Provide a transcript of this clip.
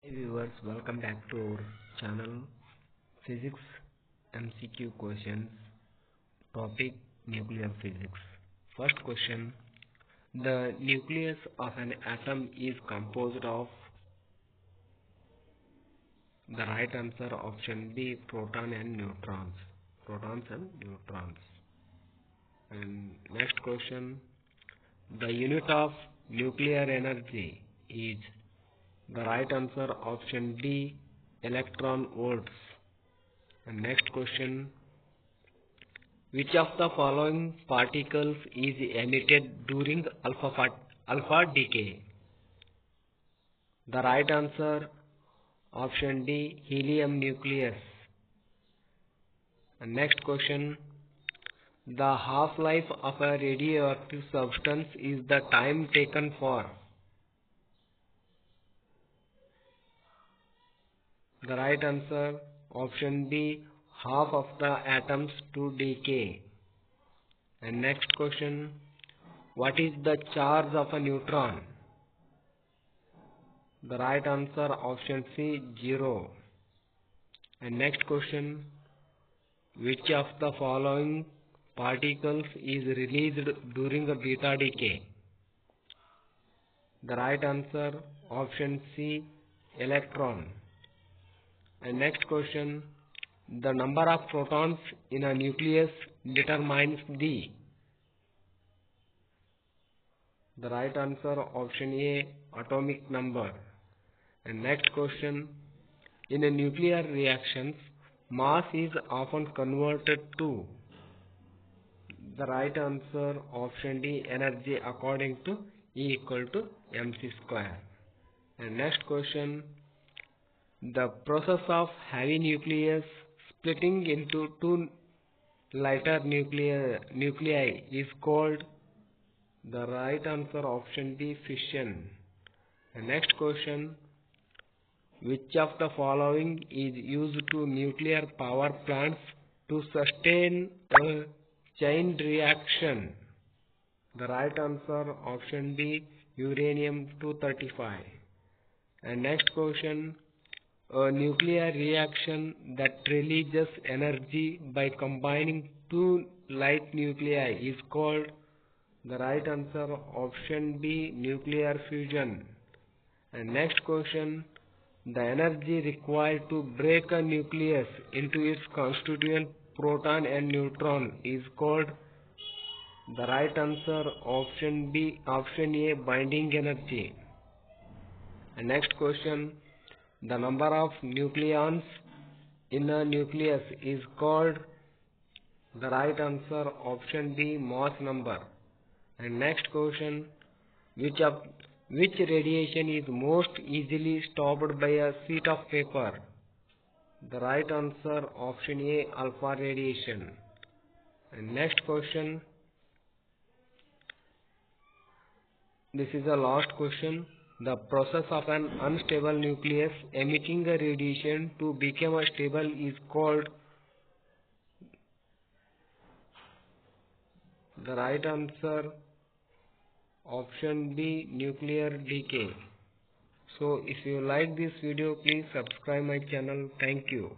Hey viewers, welcome back to our channel. Physics MCQ questions. Topic nuclear physics. First question: the nucleus of an atom is composed of. The right answer option B, proton and neutrons. Protons and neutrons. And next question: the unit of nuclear energy is. The right answer option D, electron volts. And next question: which of the following particles is emitted during alpha decay? The right answer option D, helium nucleus. And next question: the half-life of a radioactive substance is the time taken for. The right answer option B, half of the atoms to decay. And next question: what is the charge of a neutron? The right answer option C, 0. And next question: which of the following particles is released during a beta decay? The right answer option C, electron. And next question: the number of protons in a nucleus determines the. The right answer option A, atomic number. And next question: in a nuclear reactions, mass is often converted to. The right answer option D, energy, according to E equal to mc square. And next question: the process of heavy nucleus splitting into two lighter nuclei is called. The right answer option D, fission. And next question: which of the following is used to nuclear power plants to sustain a chain reaction? The right answer option B, uranium-235. And next question: a nuclear reaction that releases energy by combining two light nuclei is called. The right answer option B, nuclear fusion. And next question: the energy required to break a nucleus into its constituent proton and neutron is called. The right answer option A, binding energy. And next question: the number of nucleons in a nucleus is called. The right answer option D, mass number. And next question: which radiation is most easily stopped by a sheet of paper? The right answer option A, alpha radiation. And next question: this is the last question. The process of an unstable nucleus emitting a radiation to become a stable is called. The right answer option B, nuclear decay. So if you like this video, please subscribe my channel. Thank you.